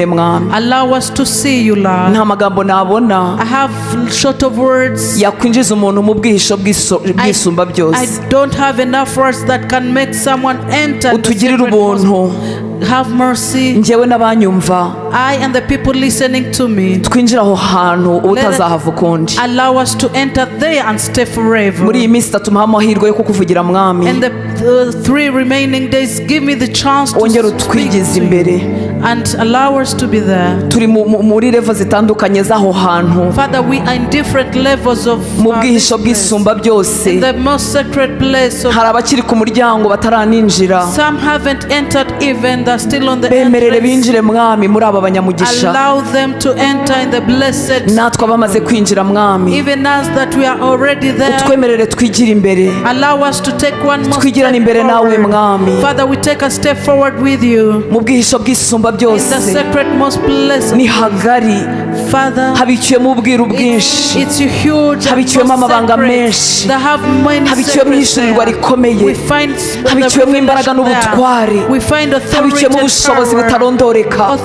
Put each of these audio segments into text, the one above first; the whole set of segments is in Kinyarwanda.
Allow us to see you, Lord. Ntamagambo nabona I have short of words. yakwinjiza umuntu mu bwihisho bw'isumba byose. I don't have enough words that can make someone enter. Utugirire ubuntu. Have mercy. Njyewe n'abanyumva. I and the people listening to me. Twinjira aho hantu utazahava ukundi. Allow us to enter there and stay forever. Muri iyi minsi tumuha amahirwe yo kukuvugira Mwami. And the 3 remaining days, give me the chance to speak to you and allow us to be there. Turi muri level zitandukanye z'aho hantu. Father, we are in different levels of mu bwihisho bw'isumba byose. The most sacred place of. Hari abakiri ku muryango bataraninjira. Some haven't entered even. They're still on the bemerere binjire Mwami muri aba banyamugisha. Allow them to enter in the blessed. Natwe abamaze kwinjira Mwami. Even us that we are already there. Utwemerere twigire imbere. Allow us to take one more step imbere nawe Mwami. Father, we take a step forward with you. Mu bwihisho bw'isumba byose. In the sacred most blessed. Ni hagari. Father, habiciyemo ubwiru bwinshi. It's huge. Habiciyemo amabanga menshi. They have many. Habiciyemo ishurirwa rikomeye. Habiciyemo imbaraga n'ubutware. Habiciyemo ubushobozi butarondoreka.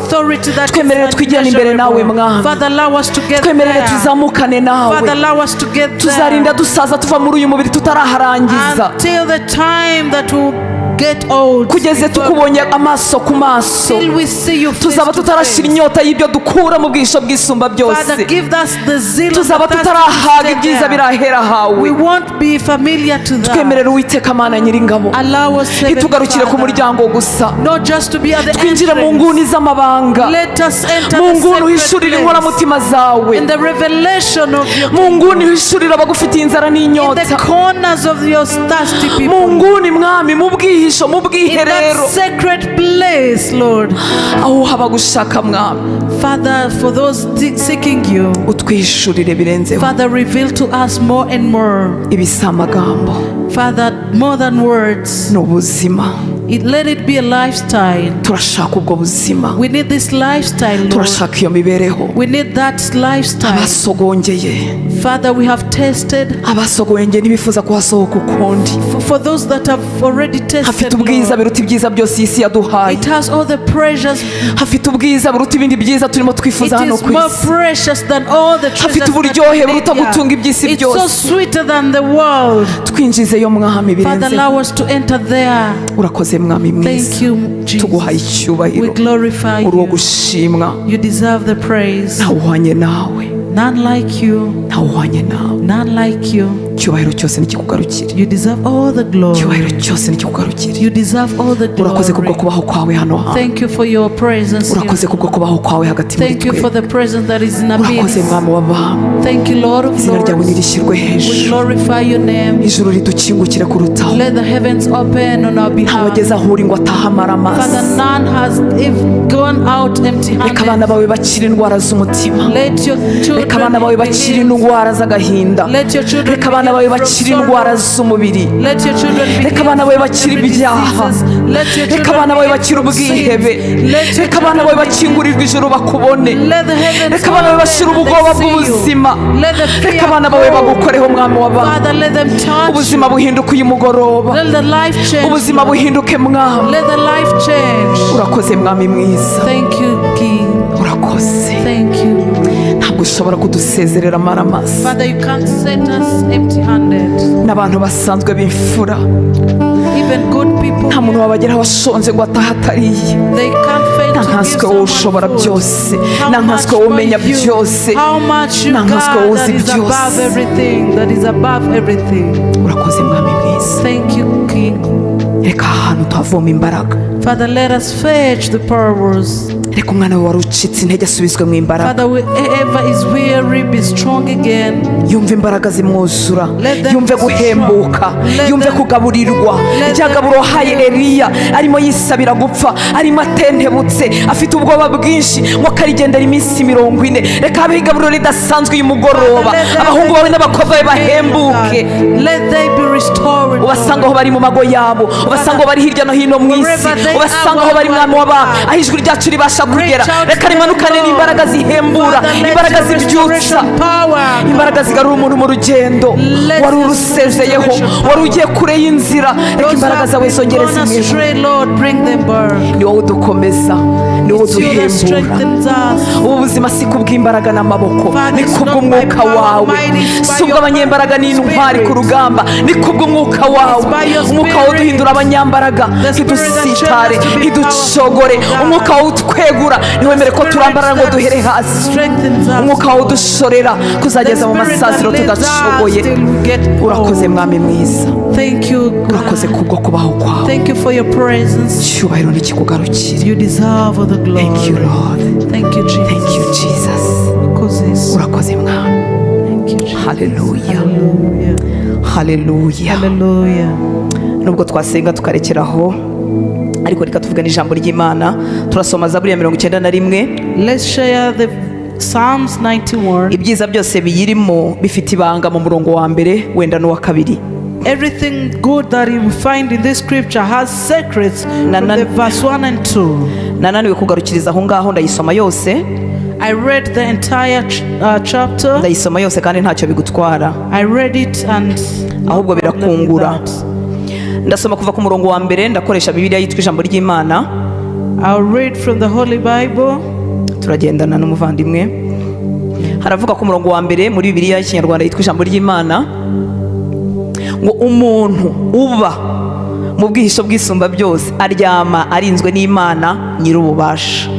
Twemerere twigirane imbere nawe Mwami. Father, allow us to get. Twemerere tuzamukane nawe. Father, allow us to get. Tuzarinda dusaza tuva muri uyu mubiri tutaraharangiza. Until the time that will get old. Kugeze tukubonye amaso ku maso. Till we see you. Tuzaba tutarashira inyota y'ibyo dukura mu bwihisho bw'isumba byose. Father, give us the zeal. Tuzaba tutarahaga ibyiza birahera hawe. We won't be familiar to that. Twemerere Uwiteka Mana Nyiringabo. Allow us to itugarukire ku muryango gusa. Not just to be at the twinjire mu nguni z'amabanga. Let us enter mu nguni uhishurire inkoramutima zawe. In the revelation of your. mu nguni uhishurire abagufitiye inzara n'inyota. In the corners of your thirsty people. mu nguni Mwami mu bwihisho mu bwiherero. In that sacred place, Lord. aho haba gushaka Mwami. Father, for those seeking you, utwishurire birenzeho. Father, reveal to us more and more. Ibisamagambo. Father, more than words. N'ubuzima. Let it be a lifestyle. Turashaka ubwo buzima. We need this lifestyle, Lord. Turashaka iyo mibereho. We need that lifestyle. Abasogongeye. Father, we have tasted. Abasogongeye ntibifuza kuhasohoka ukundi. For those that have already tasted, hafite ubwiza biruta ibyiza byose isi yaduhaye. It has all the pleasures. Hafite ubwiza buruta ibindi byiza turimo twifuza hano ku isi. It is more precious than all the treasures. Hafite uburyohe buruta gutunga iby'isi byose. It's so sweeter than the world. Twinjizeyo Mwami birenze. Father, allow us to enter there. Urakoze Mwami mwiza. Thank you, Jesus. Tuguhaye icyubahiro. We glorify you. Uri gushimwa. You deserve the praise. Ntawuhwanye nawe. None like you. Ntawuhwanye nawe. None like you. Icyubahiro cyose nikikugarukire. You deserve all the glory. Icyubahiro cyose nikikugarukire. You deserve all the glory. Urakoze kubwo kubaho kwawe hano hantu. Thank you for your presence. Urakoze kubwo kubaho kwawe hagati muri twe. Thank you for the presence that is in our midst. Urakoze Mwami w'abami. Thank you, Lord of Lords. Izina ryawe nirishyirwe hejuru. We glorify your name. Ijuru ridukingukire kurutaho. Let the heavens open on our behalf. Ntawageze aho uri ngo atahamara amazi. Father, none has gone out empty-handed. Reka abana bawe bakire indwara z'umutima. Let your children. Reka abana bawe bakire indwara z'agahinda. Let your children. Reka abana bawe bakire indwara z'umubiri. Let your children. Reka abana bawe bakire ibyaha. Reka abana bawe bakire ubwihebe. Reka abana bawe bakingurirwe ijuru bakubone. Reka abana bawe bashire ubwoba bw'ubuzima. Reka abana bawe bagukoreho Mwami w'abami. Ubuzima buhinduke uyu mugoroba. Ubuzima buhinduke Mwami. Urakoze Mwami mwiza. Urakoze. Ntabwo ushobora kudusezerera amaramasa. N'abantu basanzwe b'imfura. Nta muntu wabageraho washonje ngo atahatariye. Nta nkanswe wowe ushobora byose. Nta nkanswe wowe umenya byose. Nta nkanswe wowe uzi byose. Urakoze Mwami mwiza. Reka ahantu tuhavoma imbaraga. Father, let us fetch the powers. Reka umwana wawe wari ucitse intege asubizwe mu imbaraga. Father, whoever is weary, be strong again. Yumve imbaraga zimwuzura. Yumve guhembuka. Yumve kugaburirwa. Ryagaburo haye Eliya arimo yisabira gupfa, arimo atentebutse, afite ubwoba bwinshi ngo karigendera iminsi 40. Reka abe igaburo ridasanzwe uyu mugoroba. Abahungu bawe n'abakobwa bawe bahembuke. Let they be restored. Ubasanga aho bari mu mago yabo. Ubasanga aho bari hirya no hino mu isi. ubasanga aho bari mwami w'abami, aho ijwi ryacu ribasha kugera. Reka rimanukane n'imbaraga zihembura, imbaraga zibyutsa, imbaraga zigarura umuntu mu rugendo wari urusezeyeho, wari ugiye kure y'inzira. Reka imbaraga zawe zongere zimwihura. Ni wowe udukomeza, ni wowe uduhembura. Ubu buzima si kubw'imbaraga n'amaboko, ni kubw'umwuka wawe. Si ubw'abanyembaraga n'intwari ku rugamba, ni kubw'umwuka wawe. Umwuka wawe uduhindura abanyambaraga, ntidusitare, ntiducogore. Umwuka wawe utwegura, ntiwemere ko turambarara ngo duhere hasi. Umwuka wawe udushorera kuzageza mu masaziro tudashoboye. Urakoze mwami mwiza, urakoze kubwo kubaho kwawe. Cyubahiro nikikugarukire. Thank you Lord. Thank you Jesus. Thank you Jesus. Urakoze mwami. Hallelujah. Hallelujah. Hallelujah. Nubwo twasenga tukarekeraho, ariko reka tuvuga n'ijambo ry'Imana. Turasoma Zaburi ya 91. Let's share the Psalms 91. Ibyiza byose biyirimo bifite ibanga mu murongo wa mbere wenda n'uwa kabiri. Everything good that you find in this scripture has secrets from the verse 1 and 2. Nananiwe kugarukiriza aho ngaho, ndayisoma yose. I read the entire chapter. Ndayisoma yose kandi ntacyo bigutwara. I read it and ahubwo birakungura. Ndasoma kuva ku murongo wa mbere, ndakoresha Bibiliya yitwa ijambo ry'Imana. I'll read from the Holy Bible. Turagendana n'umuvandimwe. Haravuga ku murongo wa mbere muri Bibiliya y'Ikinyarwanda yitwa ijambo ry'Imana ngo umuntu uba mu bwihisho bw'isumba byose aryama arinzwe n'Imana nyir'ububasha.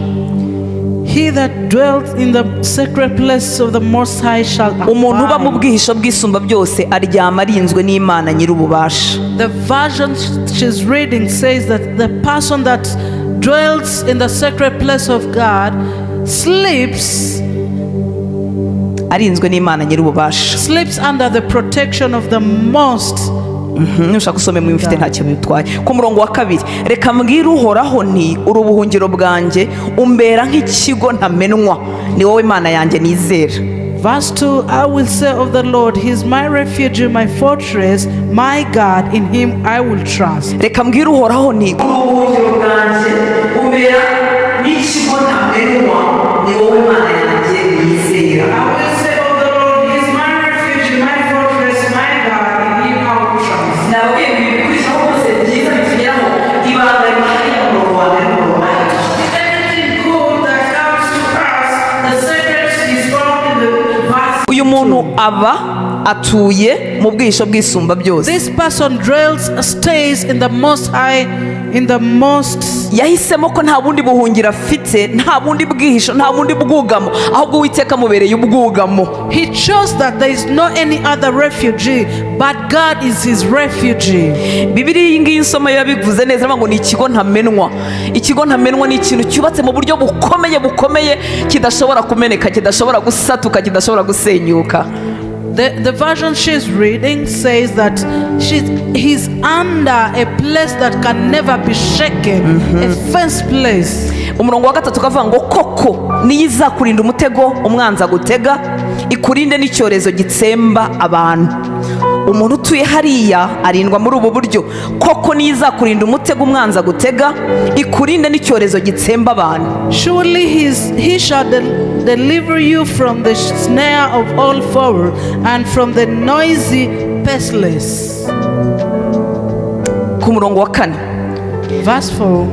He that dwells in the sacred place of the Most High shall abide. Umuntu uba mu bwihisho bw'isumba byose aryama arinzwe n'Imana nyir'ububasha. The version she's reading says that the person that dwells in the sacred place of God sleeps arinzwe n'Imana nyir'ububasha. Sleeps under the protection of the Most. Nushaka usome mu mfite ntacyo bitwaye. Ku murongo wa kabiri, reka mbwira uhoraho nti uri ubuhungiro bwanjye, umbera nk'ikigo ntamenwa, ni wowe Imana yanjye nizera. Verse 2, I will say of the Lord, He is my refuge, my fortress, my God, in Him I will trust. Reka mbwira uhoraho nti uri ubuhungiro bwanjye, umbera nk'ikigo ntamenwa, ni wowe Imana yanjye nizera. I will say of the Lord, He is my refuge, my fortress, my God, in Him I will trust. Nawe bibikuriza hose byiza bitugeraho ibanga rihari mu murongo wa mbere n'umurongo wa gatatu. Anything good that comes to us, the secret is found in the verse. Uyu muntu aba atuye mu bwihisho bw'isumba byose. This person dwells, stays in the Most High, in the most. Yahisemo ko nta bundi buhungira afite, nta bundi bwihisho, nta bundi bwugamo, ahubwo Uwiteka mubereye ubwugamo. He chose that there is no any other refugee, but God is his refugee. Bibiliya iyi ngiyi nsoma yabivuze neza ngo ni ikigo ntamenwa. Ikigo ntamenwa ni ikintu cyubatse mu buryo bukomeye kidashobora kumeneka, kidashobora gusatuka, kidashobora gusenyuka. The version she's reading says that he's under a place that can never be shaken, a fenced place. Umurongo wa gatatu kavuga ngo koko niyo izakurinda umutego umwanzi agutega, ikurinde n'icyorezo gitsemba abantu. Umuntu utuye hariya arindwa muri ubu buryo. Koko niyo izakurinda umutego umwanzi agutega, ikurinde n'icyorezo gitsemba abantu. Surely he shall deliver you from the snare of all fowls and from the noisy pestilence. Ku murongo wa 4, verse 4,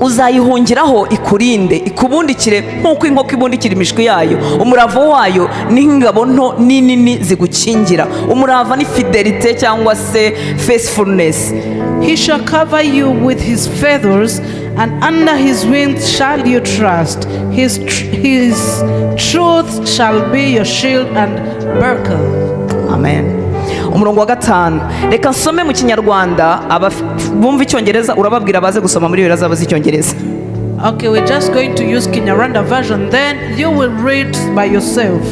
uzayihungiraho ikurinde, ikubundikire nk'uko inkoko ibundikira imishwi yayo. Umurava wayo n'ingabo nto n'inini zigukingira. Umurava ni fidelite cyangwa se faithfulness. He shall cover you with his feathers, and under his wings shall you trust. His truth shall be your shield and buckler. Amen. Umurongo wa 5, reka nsome mu Kinyarwanda, bumva Icyongereza urababwira baze gusoma muri Bibiliya zabo z'Icyongereza. Okay, we're just going to use Kinyarwanda version, then you will read by yourself.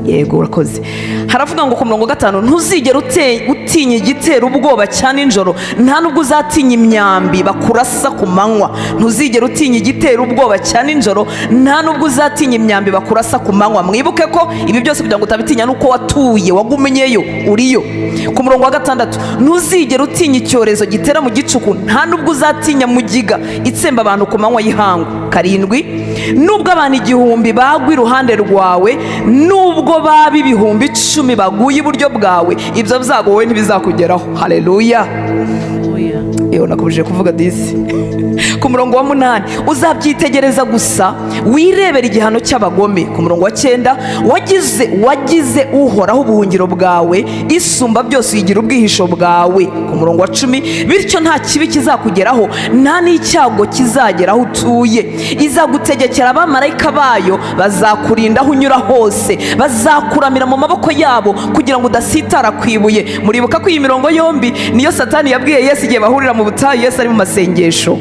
yego urakoze. Haravuga ngo ku murongo wa 5, ntuzigera utinya igitera ubwoba cya nijoro, nta nubwo uzatinya imyambi bakurasa ku manywa. Ntuzigera utinya igitera ubwoba cya nijoro, nta nubwo uzatinya imyambi bakurasa ku manywa. Mwibuke ko ibi byose kugira ngo utabitinya nuko watuye, wagumenyeyo, uriyo. Ku murongo wa 6, ntuzigera utinya icyorezo gitera mu gicuku, nta nubwo uzatinya mugiga itsemba abantu ku manywa y'ihangu. 7, nubwo abantu 1000 bagwa iruhande rwawe, nubwo baba 10,000 baguye iburyo bwawe, ibyo byago wowe ntibizakugeraho. Haleluya. Iyo nakubuje kuvuga disi. Ku murongo wa 8, uzabyitegereza gusa wirebera igihano cy'abagome. Ku murongo wa 9, wagize uhoraho ubuhungiro bwawe, isumba byose uyigira ubwihisho bwawe. Ku murongo wa 10, bityo nta kibi kizakugeraho, nta n'icyago kizageraho utuye. Izagutegekera abamarayika bayo, bazakurinda aho unyura hose, bazakuramira mu maboko yabo kugira ngo udasitara ku ibuye. Muribuka ko iyi mirongo yombi niyo Satani yabwiye Yesu igihe bahurira mu butayu Yesu ari mu masengesho.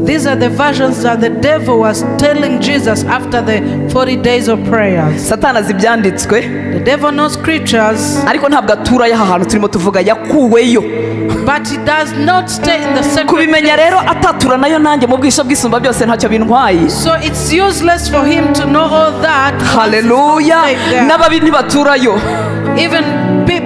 These are the versions that the devil was telling Jesus after the 40 days of prayers. Satani azi ibyanditswe. The devil knows scriptures. Ariko ntabwo atura y'aha hantu turimo tuvuga, yakuweyo. But he does not stay in the sacred place. Kubimenya rero atatura nayo nanjye mu bwisho bw'isumba byose ntacyo bintwaye. So it's useless for him to know all that. Hallelujah. N'ababi ntibaturayo. Even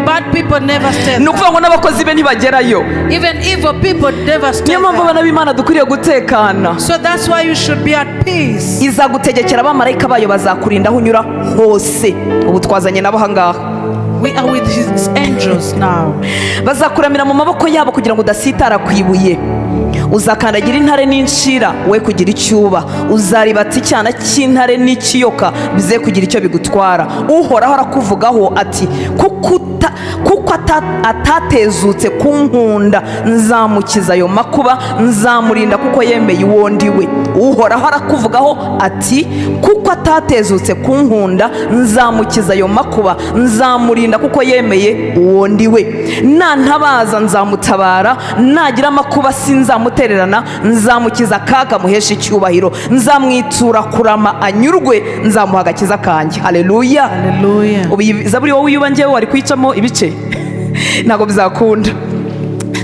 bad people never stay. Nukuvuga ngo n'abakozi be ntibagerayo. Even evil people never stay. Niyo mpamvu abana b'Imana dukwiriye gutekana. So that's why you should be at peace. Izagutegekera abamarayika bayo, bazakurinda aho unyura hose. Ubu twazanye nabo hangaha. We are with his angels now. Bazakuramira mu maboko yabo kugira ngo udasitara ku ibuye. Uzakandagira intare n'inshira, we kugira icyuba. Uzaribata icyana cy'intare n'ikiyoka, bize kugira icyo bigutwara. Uhoraho arakuvugaho ati, kuko atatezutse kunkunda, nzamukiza ayo makuba, nzamurinda kuko yemeye uwo ndiwe. Uhoraho arakuvugaho ati, kuko atatezutse kunkunda, nzamukiza ayo makuba, nzamurinda kuko yemeye uwo ndiwe. Nantabaza nzamutabara, nagira amakuba sinzamutererana, nzamukiza akaga muhesha icyubahiro, nzamwitura kurama anyurwe, nzamuha agakiza kanjye. Haleluya. Haleluya. Ubu Zaburi wowe uyuba njyewe wari kwicamo ibice ntabwo bizakunda.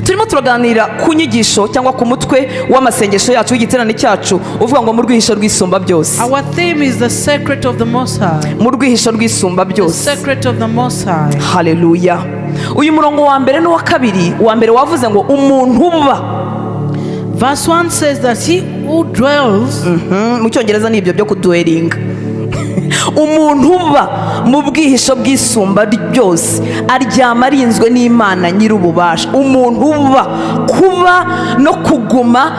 Turimo turaganira ku nyigisho cyangwa ku mutwe w'amasengesho yacu w'igiterane cyacu uvuga ngo mu rwihisho rw'isumba byose. Our theme is the secret of the Most High. Mu rwihisho rw'isumba byose. The secret of the Most High. Haleluya. Uyu murongo wa mbere n'uwa kabiri, wa mbere wavuze ngo umuntu uba. Verse 1 says that he who dwells. Mu cyongereza ni ibyo byo kudwellinga. Umuntu uba mu bwihisho bw'isumba byose aryama arinzwe n'Imana nyir'ububasha. Umuntu uba, kuba no kuguma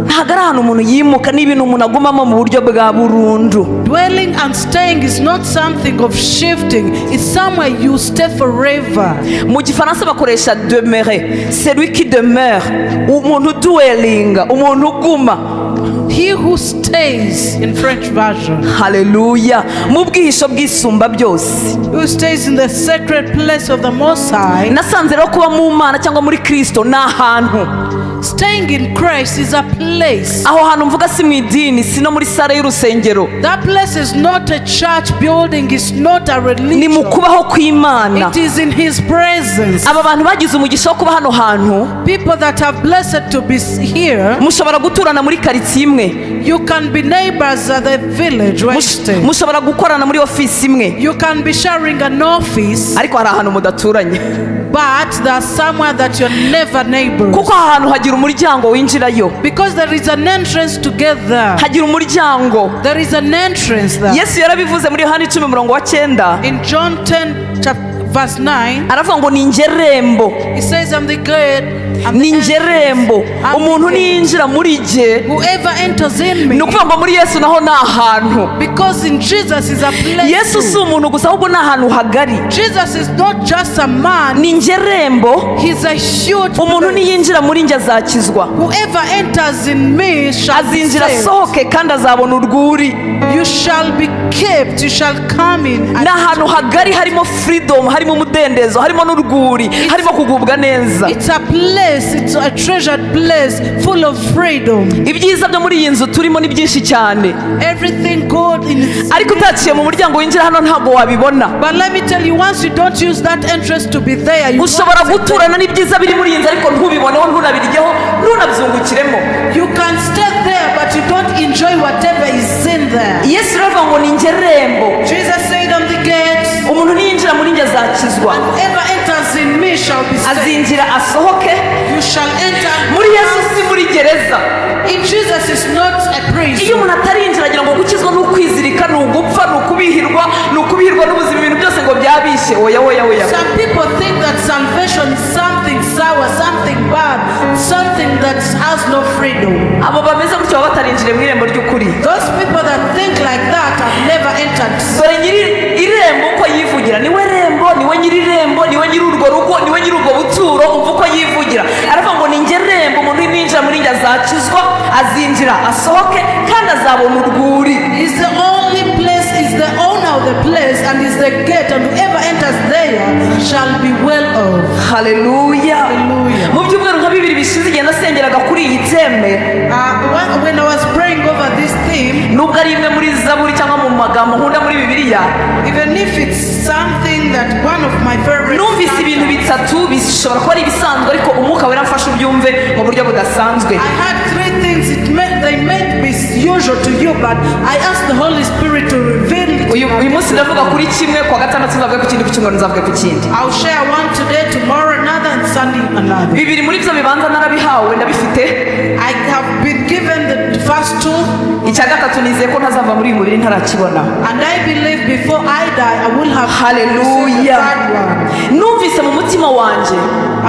ntabwo ari ahantu umuntu yimuka, ni ibintu umuntu agumamo mu buryo bwa burundu. Dwelling and staying is not something of shifting, it's somewhere you stay forever. Mu gifaransa bakoresha demeurer, celui qui demeure. Umuntu dwellinga, umuntu uguma. He who stays in French version. Haleluya. Mu bwihisho bw'isumba byose. Who stays in the sacred place of the Most High. Nasanze rero kuba mu Mana cyangwa muri Kristo ni ahantu. Staying in Christ is a place. Aho hantu mvuga si mu idini, si no muri sare y'urusengero. That place is not a church building, it's not a religion. Ni mu kubaho kw'Imana. It is in his presence. Aba bantu bagize umugisha wo kuba hano hantu. People that have blessed to be here. Mushobora guturana muri karitsiye imwe. You can be neighbors at the village where you stay. Mushobora gukorana muri office imwe. You can be sharing an office. Ariko hari ahantu mudaturanye. But there's somewhere that you're never neighbors. Kuko ahantu hagira umuryango winjirayo. Because there is an entrance together. Hagira umuryango. There is an entrance there. Yesu yarabivuze muri Yohana 10:9. In John 10 verse 9. Aravuga ngo ni ingerembo. He says I'm the gate. Ni ingerembo. Umuntu niyinjira muri je. Whoever enters in me. Nukuvuga ngo muri Yesu naho ni ahantu. Because in Jesus is a place. Yesu si umuntu gusa ahubwo ni ahantu hagari. Jesus is not just a man. Ni ingerembo. He's a huge. Umuntu niyinjira muri nje azakizwa. Whoever enters in me shall be saved. Azinjira asohoke kandi azabona urwuri. You shall be kept. You shall come in. Ni ahantu hagari harimo freedom, harimo harimo umudendezo, harimo n'urwuri, harimo kugubwa neza. It's a place, it's a treasured place full of freedom. Ibyiza byo muri iyi nzu turimo ni byinshi cyane, Everything good in its ariko utaciye mu muryango winjira hano ntabwo wabibona. But let me tell you, once you don't use that entrance to be there, you Ushobora guturana n'ibyiza biri muri iyi nzu ariko ntubiboneho, ntunabiryeho, ntunabyungukiremo. You can stay there but you don't enjoy whatever is in there. Yesu aravuga ngo ni njye rembo, Jesus said, I'm the gate. umuntu niyinjira muri njye azakizwa, Whoever enters in me shall be saved. azinjira asohoke. You shall enter. Muri Yesu si muri gereza. In Jesus is not a prison. Iyo umuntu atarinjira agira ngo gukizwa ni ukwizirika, ni ugupfa, ni ukubihirwa n'ubuzima, ibintu byose ngo byabishe. Oya. Some people think that salvation is something sour, something bad, something that has no freedom. Abo bameze gutyo baba batarinjire mu irembo ry'ukuri. Those people that think like that have never entered. Dore nyiri irembo uko yivugira, niwe rembo, niwe nyiri irembo, niwe nyiri urwo rugo, niwe nyiri ubwo buturo, umva uko yivugira. Aravuga ngo ni njye rembo, umuntu ninjira muri njye azakizwa, azinjira asohoke kandi azabona urwuri. He's the only place, is the owner of the place, and is the gate, and whoever enters there shall be well off. Haleluya. Mu byumweru nka 2 bishize igihe nasengeraga kuri iyi teme, When I was praying over this theme, nubwo ari imwe muri zaburi cyangwa mu magambo nkunda muri Bibiliya, even if it's something that one of my favorite, numvise ibintu bitatu bishobora kuba ari ibisanzwe ariko umwuka wera mfashe ubyumve mu buryo budasanzwe. I had 3 things. They may be usual to you, but I asked the Holy Spirit to reveal it. Uyu munsi ndavuga kuri kimwe, kwa gatandatu nzavuga ku kindi, ku cyumweru nzavuga ku kindi. I'll share one today, tomorrow another, and Sunday another. Bibiri muri byo bibanza narabihawe, ndabifite. I have been given the first 2, icya gatatu nizeye ko ntazava muri uyu mubiri ntarakibona. and I believe before I die I will have Haleluya. received the 3rd one. Numvise mu mutima wanjye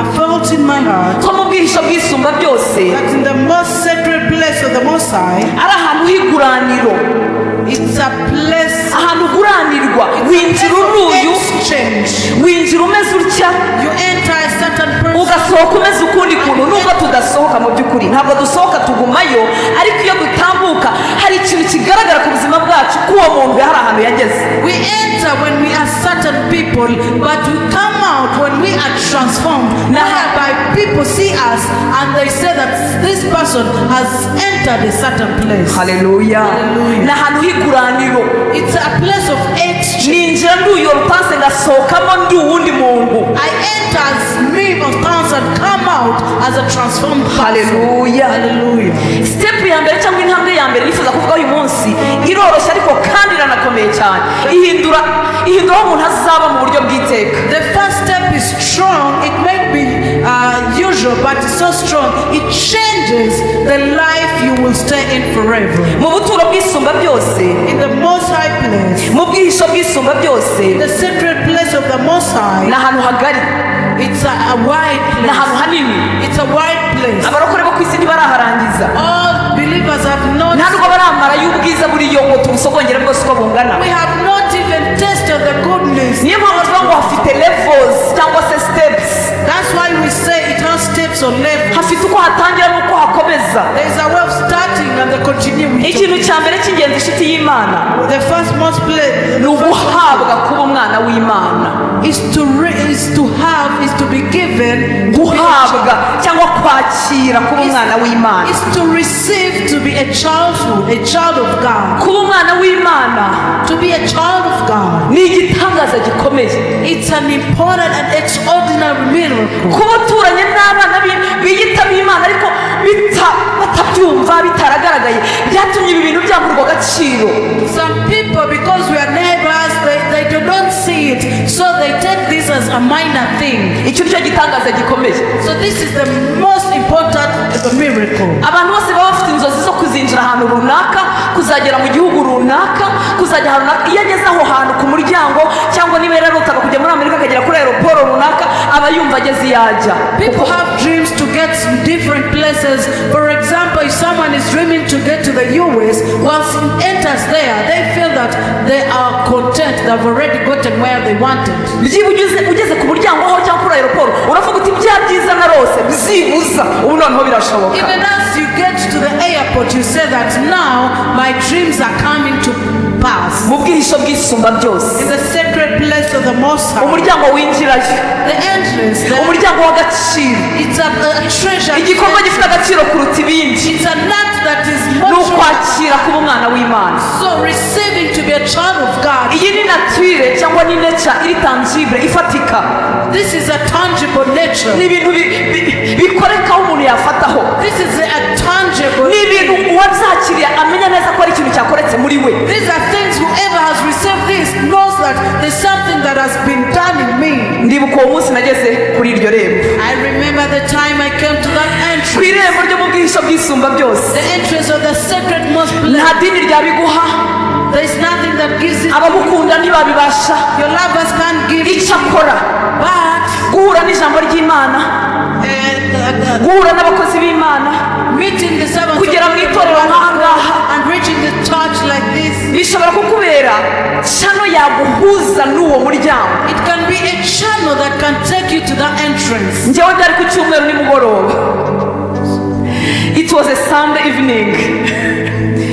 I felt in my heart ko mu bwihisho bw'isumba byose that in the most sacred place of the Most High, ari ahantu h'iguraniro, it's a place, ahantu uguranirwa. Winjira uruyu, exchange. winjira umeze utya, You enter a certain person, ugasohoka umeze ukundi kuntu. Nubwo tudasohoka mu by'ukuri, ntabwo dusohoka tugumayo, ariko iyo dutambuka hari ikintu kigaragara ku buzima bwacu ko uwo muntu hari ahantu yageze. we enter when we are certain people, but we come out when we are transformed. Whereby people see us and they say that this person has entered a certain place. Haleluya. Ni ahantu h'iguraniro. It's a place of exchange. Ninjira ndi uyu Hortense ngasohokamo ndi uwundi muntu. I enter as me, Hortense, and come out as a transformed person. Haleluya. Hallelujah. Step ya mbere cyangwa intambwe ya mbere nifuza kuvuga uyu munsi iroroshye ariko kandi iranakomeye cyane. Ihindura aho umuntu azaba mu buryo bw'iteka. The first step is strong. It may be usual, but it's so strong. It changes the life you will stay in forever. Mu buturo bw'isumba byose, In the Most High place, mu bwihisho bw'isumba byose, the sacred place of the Most High, ni ahantu hagari, it's a wide ni ahantu place. hanini. It's a wide place. Abarokore bo ku isi ntibaraharangiza, All believers have not. nta nubwo baramara y'ubwiza buriyo ngo tubusogongere bwose uko bungana. We have not even tasted the goodness. Niyo mpamvu tuvuga ngo hafite levels cyangwa se steps. That's why we say it has steps or levels. Hafite uko hatangira n'uko hakomeza. There is a way of starting and the continuing. Ikintu cya mbere cy'ingenzi inshuti y'Imana The first most place ni uguhabwa kuba umwana w'Imana. is to be given, Guhabwa cyangwa kwakira kuba umwana w'Imana. is to receive, to be a child of God. Kuba umwana w'Imana To be a child of God, ni igitangaza gikomeye. it's an important and extraordinary miracle. Kuba uturanye n'abana biyitaba Imana ariko batabyumva, bitaragaragaye, byatumye ibi bintu byamburwa agaciro. Some people, because we are neighbors, they do not see it, so they take this as a minor thing. Icyo nicyo gitangaza gikomeye. So this is the most important miracle. Abantu bose baba bafite inzozi zo kuzinjira ahantu runaka, kuzagera mu gihugu runaka, kuzajya ahantu runaka. Iyo ageze aho hantu ku muryango, cyangwa niba yararutaga kujya muri Amerika akagera kuri aeroport runaka, aba yumva ageze iyo ajya. People have dreams to get to different places. For example, if someone is dreaming to get to the US, once he enters there, they feel that they are content. They've already gotten where they wanted. Byiba ugeze ku muryango aho cyangwa kuri aeroport, uravuga uti bya byiza narose byibuza ubu noneho birashoboka. Even as you get to the airport, you say that now my dreams are coming to pass. Mu bwihisho bw'isumba byose, In the sacred place of the Most High. umuryango winjirayo, The entrance there, umuryango w'agaciro, it's a treasure. igikorwa gifite agaciro kuruta ibindi, It's an act that is ni more ukwakira kuba umwana w'Imana. so receiving to be a child of God. Iyi ni nature cyangwa ni nature iri tangible, ifatika. This is a tangible nature. Ni ibintu bikorekaho umuntu yafataho. This is a tangible. Ni ibintu uwabyakiriye amenya neza ko ari ikintu cyakoretse muri we. These are things whoever has received this knows that there's something that has been done in me. Ndibuka uwo munsi nageze kuri iryo rembo. I remember the time I came to that Ku entrance. irembo ryo mu bwihisho bw'isumba byose. The entrance of the sacred most Nta blessed. dini ryabiguha, There is nothing that gives it. abagukunda ntibabibasha. Your lovers can't give it. Icyo akora But guhura n'ijambo ry'Imana, guhura n'abakozi b'Imana, meeting the servants of kugera mu itorero nk'aha ngaha and reaching the church like this, bishobora kukubera cano yaguhuza n'uwo muryango. it can be a channel that can take you to that entrance. Njyewe byari ku cyumweru nimugoroba. It was a Sunday evening.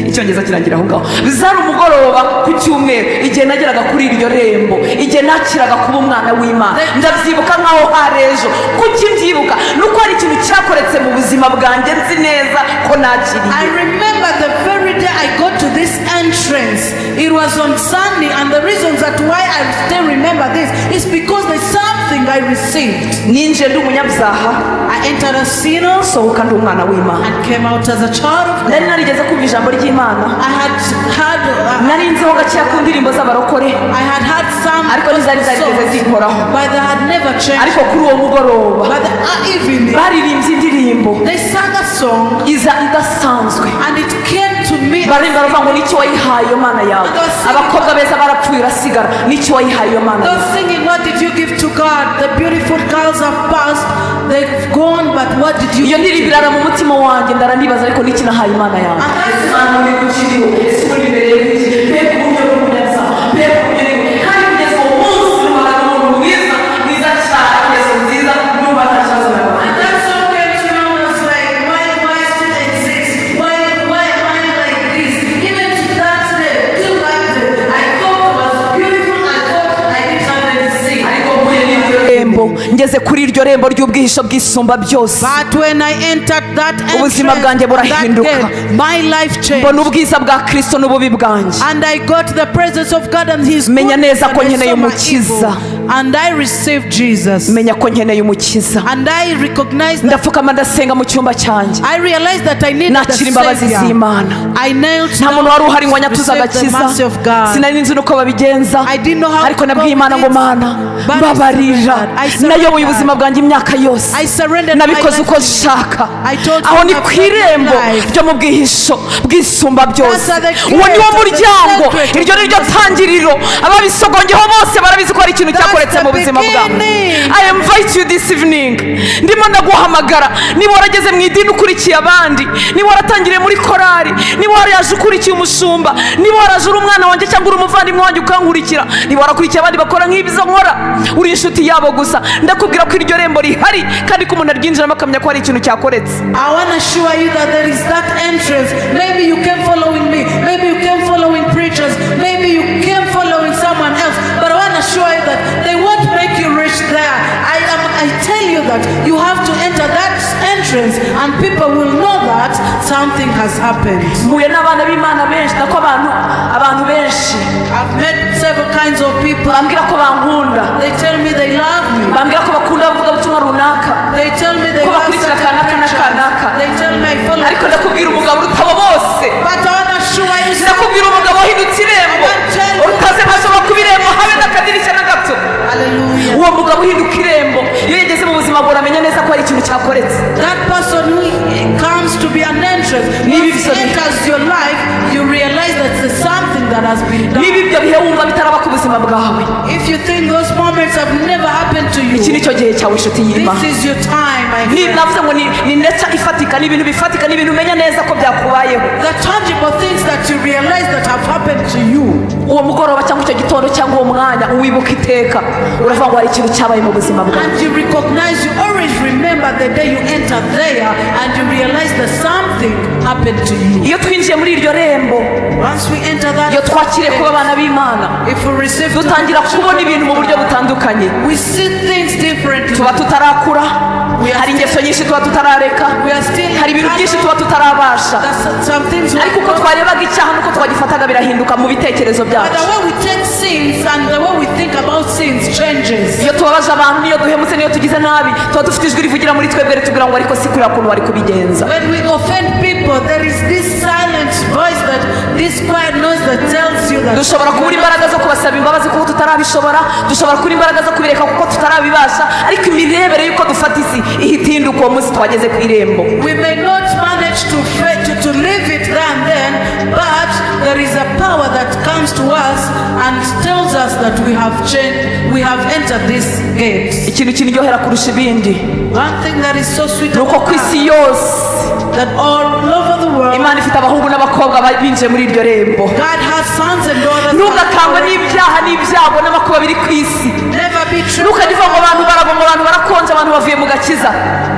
Icyongereza kirangira aho ngaho. Bizari umugoroba ku cyumweru igihe nageraga kuri iryo rembo, igihe nakiraga kuba umwana w'Imana. Ndabyibuka nkaho hari ejo. Kuki mbyibuka? Nuko hari ikintu cyakoretse mu buzima bwanjye nzi neza ko nakiriye. I remember the very day I got to this entrance. It was on Sunday, and the reasons that why I still remember this is because there's something I received. Ninje ndi umunyabyaha, I entered a sinner sohoka ndi umwana w'Imana. and came out as a child of God. Nari narigeze kumva ijambo ry'Imana. I had heard Nari nziho gakeya ku ndirimbo z'abarokore, some ariko ntizari zarigeze zinkoraho. but they had never changed. Ariko kuri uwo mugoroba But the evening, baririmbye indirimbo they sang a song, iza idasanzwe. and it came to me. Baririmba baravuga ngo nicyo wayihaye iyo Mana yawe. Abakobwa beza barapfuye urasigara, nicyo wayihaye iyo Mana They yawe. were singing, what did you give to God? The beautiful girls have passed, they've gone, but what did you Iyo give ndirimbo to irara mu mutima wanjye, ndarandibaza ariko niki nahaye Imana yawe. Imana uri kukiriho, Yesu uri imbere y'iki, mbega uburyo bw'umunyabyaha, mbega uburyo kandi kugeza uwo munsi numvaga ndi umuntu mwiza, mwiza cyane, Yesu nziza, numva nta kibazo nawe. And that song came to me, I was like, why still exist? Why am I like this? Even to that day, till that day, I thought it was beautiful, I thought I did something to sing. Ariko mvuye n'iryo rembo, ngeze kuri iryo rembo ry'ubwihisho bw'isumba byose. But when I entered that Ubuzima bwanjye entrance, that burahinduka. gate, my life changed. Mbona ubwiza bwa Kristo n'ububi bwanjye. And I got the presence of God and His Menya goodness, neza ko and I nkeneye saw my umukiza. evil. And I received Jesus. Menya ko nkeneye umukiza. And I recognized that Ndapfukama ndasenga mu cyumba cyanjye. I realized that I needed the Nakira imbabazi Savior. z'Imana. I knelt Nta muntu wari uhari ngo down to anyatuze receive the agakiza. mercy of God. Sinari nzi nuko babigenza. I didn't know how Ariko to nabwiye go Imana ngo with it. Mana But mbabarira. I surrendered. Nayoboye ubuzima bwanjye imyaka yose. I surrendered my Nabikoze life uko to you. nshaka. I told Aho you ni my ku irembo life. ryo mu bwihisho bwisumba byose. That's the gate Uwo ni wo of the muryango. secret. Iryo ni ryo tangiriro. Ababisogongeho bose barabizi ko hari ikintu That's cyakoretse the mu buzima bwawe. beginning. I invite you this evening. Ndimo ndaguhamagara. Niba warageze mu idini ukurikiye abandi, niba waratangiriye muri korari, niba waraje ukurikiye umushumba, niba waraje uri umwana wanjye cyangwa uri umuvandimwe wanjye ukankurikira, niba warakurikiye abandi bakora nk'ibyo nkora, uri inshuti yabo gusa, ndakubwira ko iryo rembo rihari kandi ko umuntu aryinjiramo akamenya ko hari ikintu cyakoretse. I want to assure you that there is that entrance. Maybe you came following me. Maybe you came following preachers. Maybe you came following someone else. But I want to assure you that they won't make you reach there. I tell you that you have to enter that entrance, and people will know that something has happened. Mpuye n'abana b'Imana benshi, nako abantu benshi I've met several kinds of people. bambwira ko bankunda, They tell me they love me. bambwira ko bakunda bavuga ubutumwa runaka, They tell me they ko love bakurikira certain kanaka na kanaka. preachers. They tell me I follow. Ariko ndakubwira umugabo urutabo bose. But I want to assure you Ndakubwira umugabo wahindutse irembo, utaze ntashobora kuba irembo habe n'akadirishya na gato. hallelujah. Uwo mugabo uhinduka irembo, iyo yageze mu buzima bwawe uramenya neza ko hari ikintu cyakoretse. That person who comes to be an entrance, once he enters your life, you realize that there's something that has been done. Niba ibyo bihe wumva bitaraba ku buzima bwawe, If you think those moments have never happened to you, iki ni cyo gihe cyawe inshuti y'Imana. this is your time, my friend. Navuze ngo ni nature ifatika, ni ibintu bifatika, ni ibintu umenya neza ko byakubayeho. The tangible things that you realize that have happened to you. uwo mugoroba cyangwa icyo gitondo cyangwa uwo mwanya uwibuka iteka, uravuga ngo hari ikintu cyabaye mu buzima bwawe. And you recognize, you always remember the day you enter there and you realize that something happened to you. Iyo twinjiye muri iryo rembo, once we enter that, iyo twakiriye kuba abana b'Imana, dutangira kubona ibintu mu buryo butandukanye. We see things differently. Tuba tutarakura, hari ingeso nyinshi tuba tutarareka, hari ibintu byinshi tuba tutarabasha, ariko uko twarebaga icyaha nuko twagifataga birahinduka mu bitekerezo byacu. The way we take sins and the way we think about sins changes. Iyo tubabaje abantu, niyo duhemutse, niyo tugize nabi, tuba dufite ijwi rivugira muri twebwe ritubwira ngo ariko si kuriya kuntu bari kubigenza. When we offend people, there is this silent voice, that this quiet noise that tells you that. Dushobora kubura imbaraga zo kubasaba imbabazi kuko tutarabishobora, dushobora kubura imbaraga zo kubireka kuko tutarabibasha, ariko imirebere y'uko dufata isi ihita ihinduka uwo munsi twageze ku irembo. We may not manage to leave it there and then, but there is a power that comes to us and tells us that we have changed, we have entered this gate. Ikintu kiniryohera kurusha ibindi, one thing that is so sweet nuko ku isi yose, that all over the world, Imana ifite abahungu n'abakobwa binjiye muri iryo rembo. God has sons and daughters. Ntugakangwe n'ibyaha n'ibyago n'amakuba biri ku isi. Never be true. Ntukajye uvuga ngo abantu baraboma, abantu barakonje, abantu bavuye mu gakiza.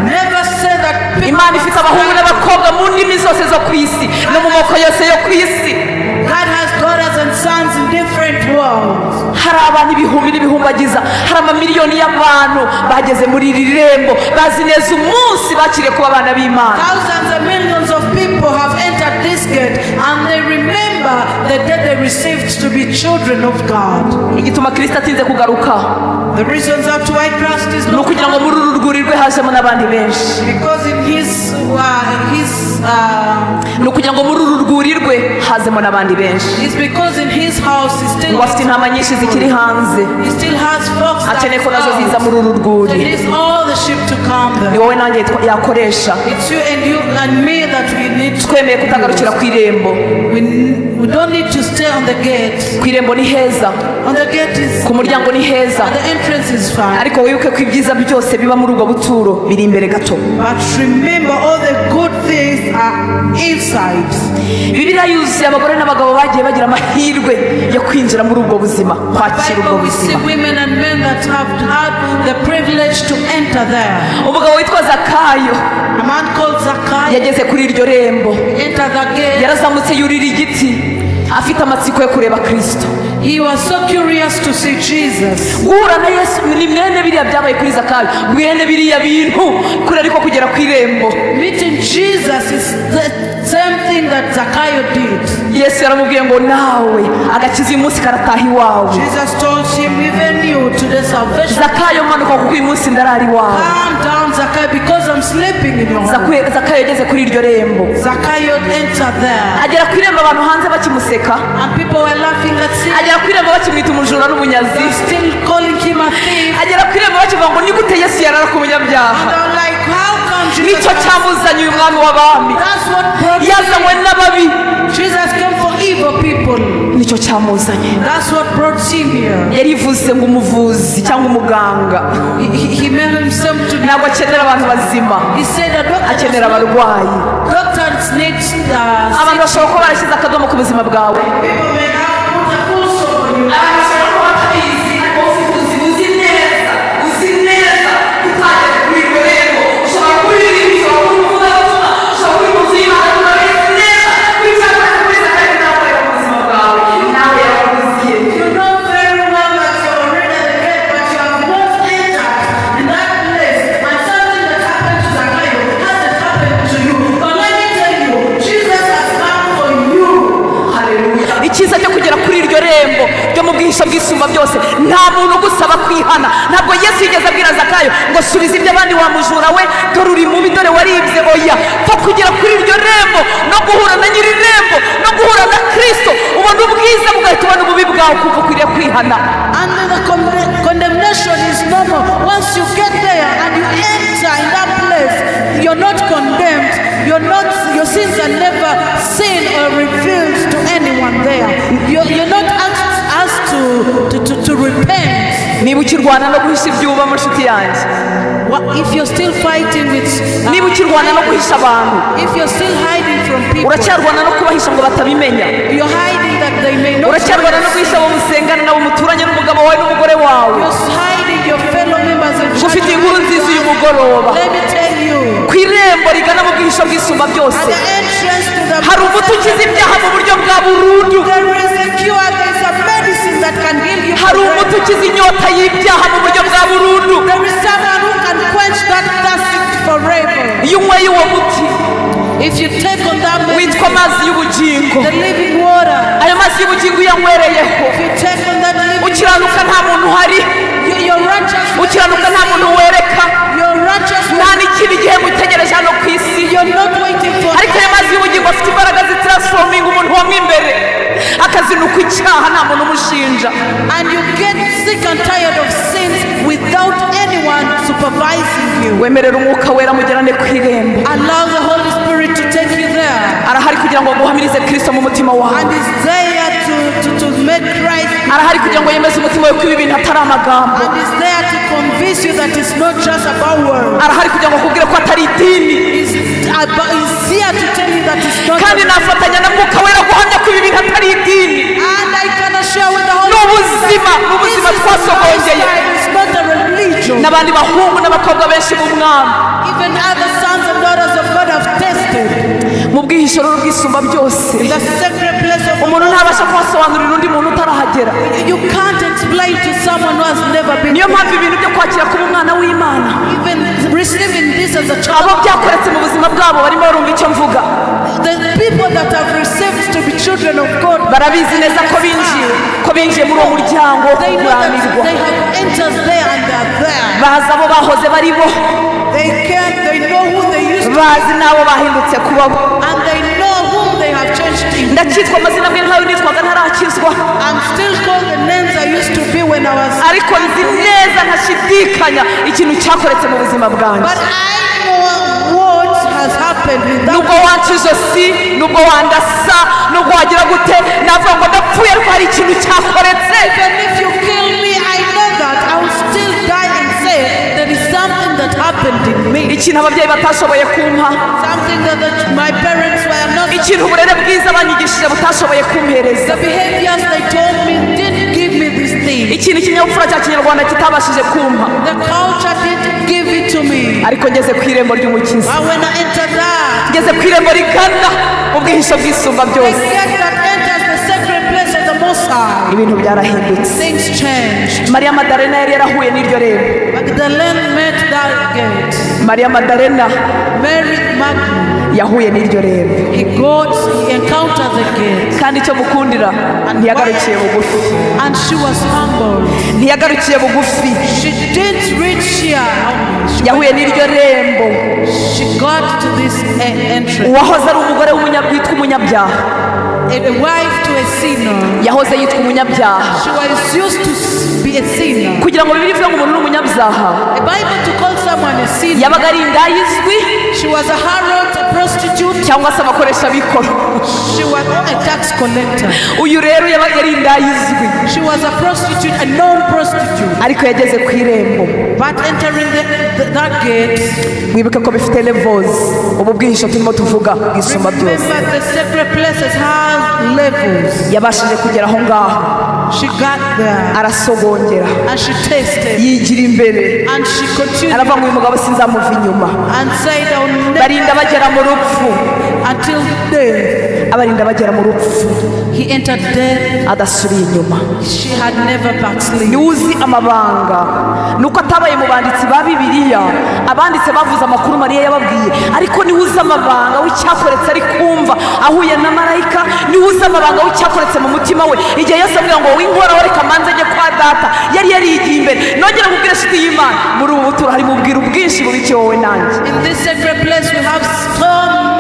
Never say that. Imana ifite abahungu n'abakobwa mu ndimi zose zo ku isi no mu moko yose yo ku isi. God has daughters and sons in different worlds. Hari abantu ibihumbi n'ibihumbagiza, hari amamiliyoni y'abantu bageze muri iri rembo, bazi neza umunsi bakiriye kuba abana b'Imana. Thousands and millions of people have entered this gate and they remember the day they received to be children of God. Igituma Kristo atinze kugaruka, the reasons as to why Christ is not kugira ngo muri uru rwuri rwe hajemo n'abandi benshi. Because in his ni ukugira ngo muri uru rwuri rwe hazemo n'abandi benshi. It's because in his house he still afite intama nyinshi zikiri hanze, he still has flocks akeneye ko nazo ziza muri uru rwuri. He needs all the sheep to come there. Ni wowe nanjye yakoresha. It's you and me that we need to. Twemeye kutagarukira ku irembo. We don't need to stay on the gate. Ku irembo ni heza, on the gate is, ku muryango ni heza, the entrance is fine, ariko wibuke ko ibyiza byose biba muri ubwo buturo biri imbere gato. But remember, all the good things are inside. Bibiliya yuzuye abagore n'abagabo bagiye bagira amahirwe yo kwinjira muri ubwo buzima, kwakira ubwo we see buzima. women and men that have had the privilege to enter there. Umugabo witwa Zakayo, a man called Zacchaeus, yageze kuri iryo rembo, entered the gate. yarazamutse yurira igiti afite amatsiko yo kureba Kristo. He was so curious to see Jesus. Guhura na Yesu ni mwene biriya byabaye kuri Zakayo, mwene biriya bintu kuri ariko kugera ku irembo. Meeting Jesus is the same thing that Zacchaeus did. Yesu yaramubwiye ngo nawe agakiza uyu munsi karataha iwawe. Jesus told him, even you today salvation. Zakayo manuka kuko uyu munsi ndarari iwawe. Calm down Zacchaeus, because I'm sleeping in your home. Zakayo yageze kuri iryo rembo. Zacchaeus entered there. Agera ku irembo abantu hanze bakimuseka. And people were laughing at him. Agera ku irembo bakimwita umujura n'umunyazi. Still calling him a thief. Agera ku irembo bakivuga ngo ni gute Yesu yarara ku munyabyaha. And they're like, how come Jesus? Nicyo cyamuzanye uyu mwami w'abami. That's what brought him. Yazanywe n'ababi. Jesus came for evil people. Nicyo cyamuzanye. That's what brought him here. Yarivuze ngo umuvuzi cyangwa umuganga. He made himself to be. Ntabwo akenera abantu bazima. He said that akenera abarwayi. Doctors need abantu bashobora kuba barashyize akadomo ku buzima bwawe. People may have put a full stop on you. Abantu bashobora kuba batabizi ariko uzi neza utagera kuri iryo rembo. Ushobora kuririmba, ushobora kuvuga ubutumwa, ushobora kuririmba ubuzima, ukabizi neza kwicara kuri Zakayo nawe ku buzima bwawe. Nawe yakuziye. You know very well that you're already at the gate, but you have not entered in that place. And something that happened to Zacchaeus hasn't happened to you. But let me tell you, Jesus has come for you. Hallelujah. Icyiza cyo kugera kuri iryo rembo ryo mu bwihisho bw'isumba byose, nta muntu ugusaba kwihana. Ntabwo Yesu yigeze abwira Zakayo ngo subiza ibyo abandi wa mujura we, dore uri mubi, dore waribye. Oya, pfa kugera kuri iryo rembo no guhura na nyiri rembo no guhura na Kristo, ubona ubwiza bugahita ubona ububi bwawe kuva ukwiriye kwihana. And the condemnation is normal. Once you get there and you enter in that place, you're not condemned. Your sins are never seen or revealed to anyone there. You're not asked to repent. Niba ukirwana no guhisha ibyuba mu nshuti yanjye, if you're still fighting with niba ukirwana no guhisha abantu, if you're still hiding from people, uracyarwana no kubahisha ngo batabimenya, you're hiding that they may not, uracyarwana no guhisha musengana nabo muturanye n'umugabo wawe n'umugore wawe You're hiding your fellow members in church. ufite inkuru nziza uyu mugoroba Let me tell you. ku irembo rigana mu bwihisho bw'isumba At byose the entrance to the hari umuti ukiza ibyaha mu buryo bwa burundu there is a cure, there is a medicine that can heal you. hari umuti ukiza inyota y'ibyaha mu buryo bwa burundu There is someone who can quench that thirst forever. iyo unyweye uwo muti If you take on that witwa medicine, amazi y'ubugingo the living water, ayo mazi y'ubugingo iyo anywereyeho if you take on that living ukiranuka nta muntu uhari your righteous, ukiranuka nta muntu wereka your righteous, nta n'ikibi gihe mutegereje hano ku isi you're not waiting for. ariko ayo mazi y'ubugingo afite imbaraga zitaransfominga umuntu wo mo imbere akazinuka icyaha nta muntu umushinja And you get sick and tired of sins without anyone supervising you. wemerera umwuka wera mugerane ku irembo Allow the Holy Spirit to take you there. arahari kugira ngo aguhamirize kristo mu mutima wawe And is there to make Christ. arahari kugira ngo yemeze umutima wawe ko ibi bintu atari amagambo And is there to convince you that it's not just about words. arahari kugira ngo akubwire ko atari idini Is here to tell you that it's not. kandi nafatanya na mwuka wera guhamya ko ibi bintu atari idini And I cannot share with the Holy ni Spirit. ubuzima ni ubuzima twasogongeye It's not a religion. n'abandi bahungu n'abakobwa benshi mu mwami Even other sons and daughters of God have tested. mu bwihisho rero bw'isumba byose The sacred place of umuntu ntabasha kuhasobanurira undi muntu utarahagera you can't explain to someone who has never been. niyo mpamvu ibintu byo kwakira kuba umwana w'imana Even receiving this as a abo child. byakoretse mu buzima bwabo barimo barumva icyo mvuga The people that have received to be children of God, barabizi neza ko binjiye muri uwo muryango wo they know that kuguranirwa they have entered there and they are there. bazi abo bahoze bari bo They know who they used to be, bazi n'abo bahindutse kuba bo and they know whom they have changed into. ndakitwa amazina amwe nkayo nitwaga ntarakizwa I'm still called the names I used to be when I was. ariko nzi neza ntashidikanya ikintu cyakoretse mu buzima bwanjye But I know what has happened with that. nubwo wanca ijosi nubwo wandasa nubwo wagira gute navuga ngo ndapfuye ariko hari ikintu cyakoretse Even if you kill me, I know that I will still die and say there is something that happened in me. ikintu ababyeyi batashoboye kumpa Something that my parents were not. ikintu uburere bwiza banyigishije butashoboye kumpereza The behaviors they told me didn't give me this thing. ikintu ikinyabupfura cya kinyarwanda kitabashije kumpa The culture didn't give it to me. ariko ngeze ku irembo ry'umukiza But when I entered that, ngeze ku irembo rigana mu bwihisho bw'isumba the byose gate that enters the sacred place of the Most High, ibintu byarahindutse things changed. mariya madarena yari yarahuye n'iryo rembo Magdalene met that gate. mariya madarena Mary Magdalene, yahuye n'iryo rembo he encountered the gate, kandi icyo mukundira ntiyagarukiye bugufi and she was humble. ntiyagarukiye bugufi She didn't reach here. yahuye n'iryo rembo She got to this entrance. uwahoze ari umugore witwa umunyabyaha A wife to a sinner. yahoze yitwa umunyabyaha She was used to be a sinner. kugira ngo bibiri ivuge ngo umuntu ni umunyabyaha The Bible to call someone a sinner. yabaga ari indaya izwi She was a harlot, a prostitute. cyangwa se abakoresha bikoro She was a tax collector. uyu rero yabaga ari indaya izwi She was a prostitute, a known prostitute. ariko yageze ku irembo But entering that gate, mwibuke ko bifite levels ubu bwihisho turimo tuvuga bwisumba byose remember the sacred places have levels. yabashije kugera aho ngaho She got there arasogongera and she tasted yigira imbere and she continued aravuga ngo uyu mugabo sinzamuva inyuma and said, I will never barinda bagera mu rupfu until death. abarinda bagera mu rupfu He entered death. adasubiye inyuma She had never backslid. niwe uzi amabanga nuko atabaye mu banditsi ba bibiliya abanditse bavuze amakuru mariya yababwiye ariko niwe uzi amabanga w'icyakoretse ari kumva ahuye na marayika niwe uzi amabanga w'icyakoretse mu mutima we igihe yose avuga ngo winkoraho reka manze njye kwa data yari yarigiye imbere nongera kubwira inshuti y'imana muri ubu buturo harimo ubwiru bwinshi bubikiye wowe nanjye. In this sacred place we have so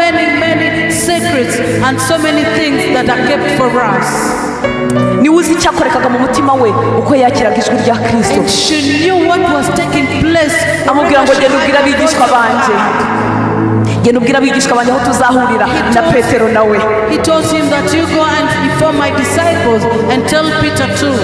many secrets and so many things that are kept for us. niwe uzi icyakorekaga mu mutima we uko yakiraga ijwi rya kristo. And she knew what was taking place. amubwira ngo genda ubwira abigishwa banjye genda ubwira abigishwa banjye aho tuzahurira na petero nawe. He told him that you go and inform my disciples and tell Peter too.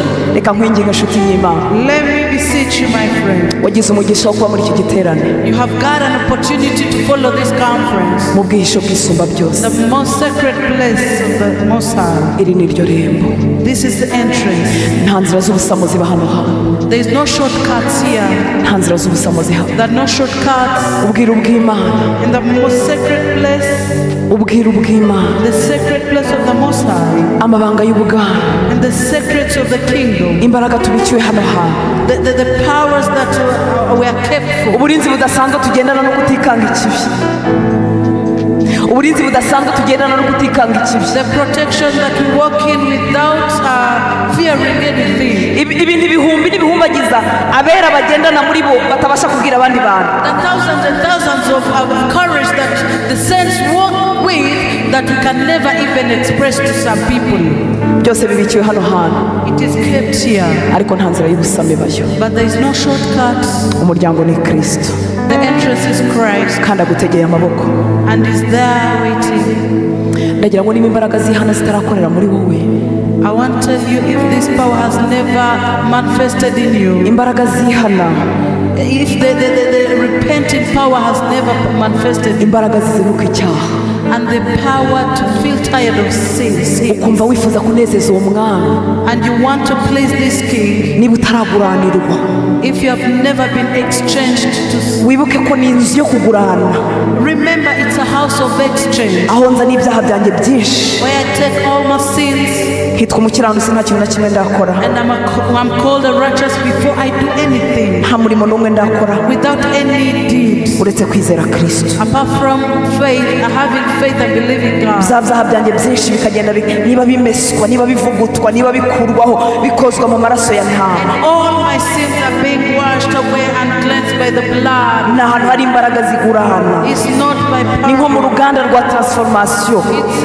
reka nkwinginga inshuti y'Imana. Let me beseech you, my friend. Wagize umugisha wo kuba muri iki giterane. You have got an opportunity to follow this conference. Mu bwihisho bw'isumba byose. The most sacred place of the Most High. Iri ni ryo rembo. This is the entrance. Nta nzira z'ubusamo ziba hano hantu. There is no shortcuts here. Nta nzira z'ubusamo zihaba. There are no shortcuts. Ubwiru bw'Imana. In the most sacred place. Ubwiru bw'Imana. The sacred place of the Most High. Amabanga y'ubwami. And the secrets of the kingdom. Imbaraga tubikiwe hano hantu. The powers that we are kept for. Uburinzi budasanzwe tugendana no kutikanga ikibi. Uburinzi budasanzwe tugendana no kutikanga ikibi. The protection that we walk in without fearing anything. Ibintu ibihumbi n'ibihumbagiza abera bagendana muri bo batabasha kubwira abandi bantu. The thousands and thousands of courage that the saints walk with that we can never even express to some people. Byose bibikiwe hano hantu. It is kept here. Ariko nta nzira y'ubusame bayo. But there is no shortcut. Umuryango ni Kristo. The entrance is Christ. Kandi agutegeye amaboko. And is there waiting. Ndagira ngo niba imbaraga zihana zitarakorera muri wowe. I want to tell you, if this power has never manifested in you, imbaraga zihana, if the repenting power has never manifested, imbaraga zizinuka icyaha, and the power to feel tired of sin, ukumva wifuza kunezeza uwo mwami, and you want to please this king, niba utaraguranirwa, if you have never been exchanged to, wibuke ko ni inzu yo kugurana. Remember, it's a house of exchange, aho nza n'ibyaha byanjye byinshi, where I take all my sins, hitwa umukiranutsi nta kintu na kimwe ndakora, and I'm called a righteous before I do anything, nta murimo n'umwe ndakora, without any deeds, uretse kwizera Kristo. apart from faith, having faith and believing God. bya byaha byanjye byinshi bikagenda niba bimeswa, niba bivugutwa, niba bikurwaho, bikozwa mu maraso ya ntama. And all my sins are being washed away and cleansed by the blood. Ni ahantu hari imbaraga zigurana. It's not by power. Ni nko mu ruganda rwa transformation. It's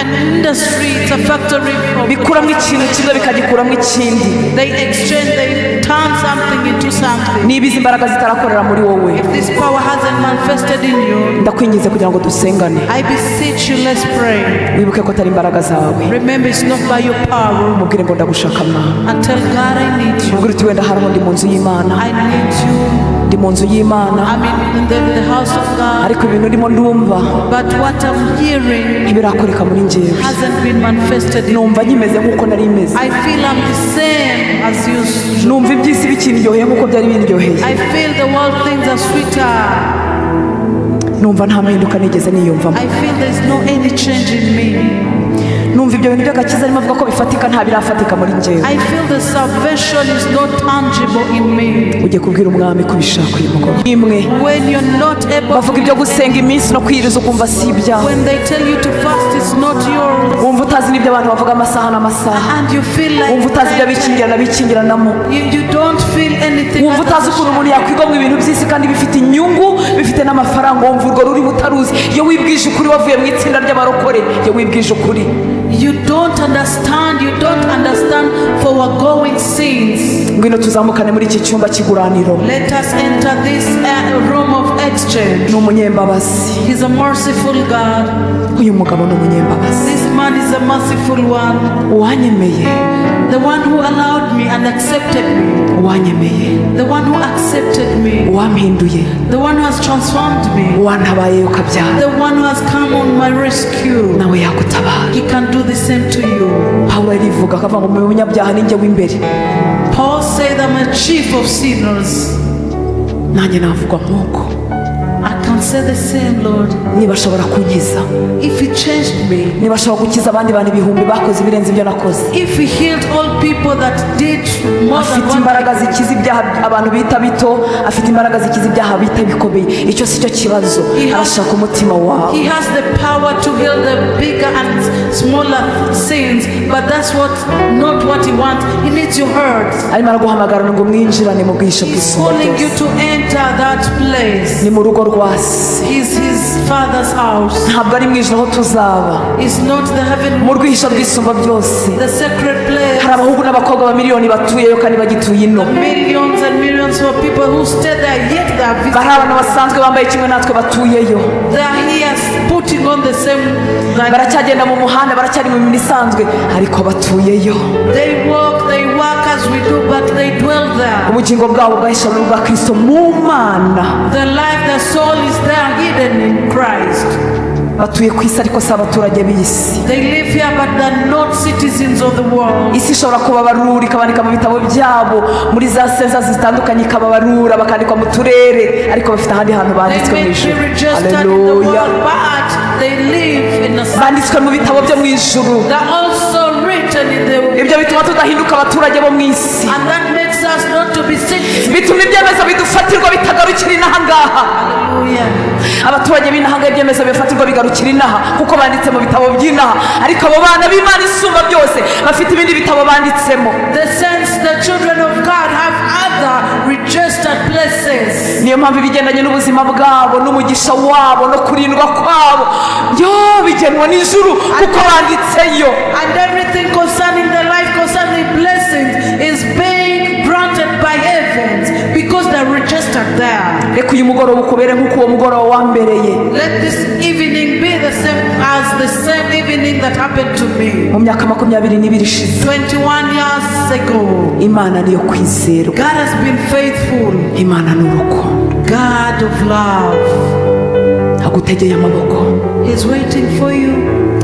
an industry, it's a factory. Bikuramo ikintu kimwe bikagikuramo ikindi. They exchange, they turn something into something. Niba izi imbaraga zitarakorera muri wowe, If this power hasn't manifested in you, ndakwinginze kugira ngo dusengane. I beseech you, let's pray. Wibuke ko atari imbaraga zawe. Remember, it's not by your power. Mubwire ngo ndagushaka mwana. And tell God, I need you. Mubwire uti wenda hariho ndi mu nzu y'Imana. I need you. Ndi mu nzu y'Imana. I'm in the house of God. Ariko ibintu ndimo ndumva, But what I'm hearing ntibirakoreka muri njyewe. hasn't been manifested in me. Numva nyimeze nk'uko nari meze. I feel I'm the same as you. Numva iby'isi bikindyoheye nk'uko byari bindyoheye. I feel the world things are sweeter. Numva nta mpinduka nigeze niyumvamo. I feel there's no any change in me. Numva ibyo bintu by'agakiza arimo avuga ko bifatika nta birafatika muri njyewe. I feel the salvation is not tangible in me. Ujye kubwira umwami ko ubishaka uyu mugoroba. Imwe When you're not able bavuga ibyo gusenga iminsi no kwiriza ukumva si ibyawe. when they tell you to fast, it's not yours. Wumva utazi n'ibyo abantu bavuga amasaha n'amasaha. And you feel like Wumva utazi ibyo abikingirana bikingiranamo. you don't feel anything. Wumva utazi ukuntu umuntu yakwigwa mu ibintu by'isi kandi bifite inyungu, bifite n'amafaranga. Wumva urwo ruri butaruzi. Iyo wibwije ukuri wavuye mu itsinda ry'abarokore, iyo wibwije ukuri. You don't understand foregoing sins. Ngwino tuzamukane muri iki cyumba cy'iguraniro. Let us enter this room of exchange. Ni umunyembabazi. He's a merciful God. Uyu mugabo ni umunyembabazi. This man is a merciful one. Uwanyemeye. The one who allowed me and accepted me. Uwanyemeye. The one who accepted me. Uwampinduye. The one who has transformed me. Uwantabaye ukabyara. The one who has come on my rescue. Nawe yagutabara. He can do the same to you. Pawulo arivuga akavuga ngo mu munyabyaha ni njye w'imbere. Paul said, I'm a chief of sinners. Nanjye navuga nk'uko. I can say the same, Lord. Niba ashobora kunkiza. If he changed me. Niba ashobora gukiza abandi bantu ibihumbi bakoze ibirenze ibyo nakoze. If he healed all people that did more than Afite what imbaraga zikiza ibyaha abantu bita bito, afite imbaraga zikiza ibyaha bita bikomeye. Icyo si cyo kibazo. Arashaka umutima wawe. He has the power to heal the bigger and smaller sins, but that's not what he wants. He needs your heart. Arimo araguhamagara ngo mwinjirane mu bwihisho He's bw'isumba calling you byose. to enter that place. Ni mu rugo rwa se. His father's house. Ntabwo ari mu ijuru aho tuzaba. It's not the heaven. Mu rwihisho rw'isumba byose. The sacred place. Hari abahungu n'abakobwa b'amiliyoni batuyeyo kandi bagituye ino. Millions and millions of people who stay there, yet they are visiting. Hari abantu basanzwe bambaye kimwe natwe batuyeyo. They are here putting on the same. Baracyagenda mu muhanda, baracyari mu mirimo isanzwe, ariko batuyeyo. They work as we do, but they dwell there. ubugingo bwabo bwahishe mu bwa Kristo mu Mana. The life, their soul is there hidden in Christ. batuye ku isi ariko si abaturage b'isi. They live here but they're not citizens of the world. isi ishobora kubabarura ikabandika mu bitabo byabo muri za sensa zitandukanye, ikababarura bakandikwa mu turere, ariko bafite ahandi hantu banditswe mu ijuru. Haleluya. banditswe mu bitabo byo mu ijuru. ibyo bituma tudahinduka abaturage bo mu isi. bituma ibyemezo bidufatirwa bitagarukira inaha ngaha. abaturage b'inaha ngaha ibyemezo bifatirwa bigarukira inaha kuko banditse mu bitabo by'inaha, ariko abo bana b'Imana isumba byose bafite ibindi bitabo banditsemo. niyo mpamvu ibigendanye n'ubuzima bwabo n'umugisha wabo no kurindwa kwabo bigenwa n'ijuru kuko banditseyo. And everything concerning their life, concerning blessings, is being granted by heavens because they're registered there. reka uyu mugoroba ukubere nk'uko uwo mugoroba wambereye. Let this evening be the same as the same evening that happened to me. mu myaka 22 ishize. 21 years ago. Imana niyo kwizerwa. God has been faithful. Imana ni urukundo. God of love. agutegeye amaboko. He's waiting for you.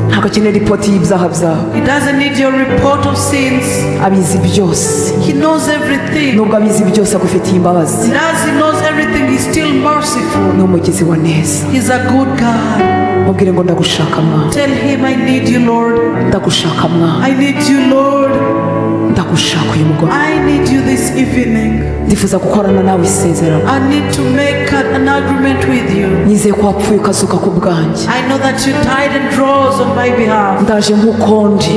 ntabwo akeneye ripoti y'ibyaha byawe. He doesn't need your report of sins. abizi byose. He knows everything. nubwo abizi byose agufitiye imbabazi. As he knows everything, he's still merciful. ni umugizi wa neza. He's a good God. mubwire ngo ndagushaka mwa. Tell him, I need you, Lord. ndagushaka mwa. I need you, Lord. ndagushaka uyu mugoroba. I need you this evening. ndifuza gukorana nawe isezerano. I need to make an agreement with you. nizeye ko wapfuye ukazuka ku bwanjye. I know that you died and rose on my behalf. ndaje nk'uko ndi.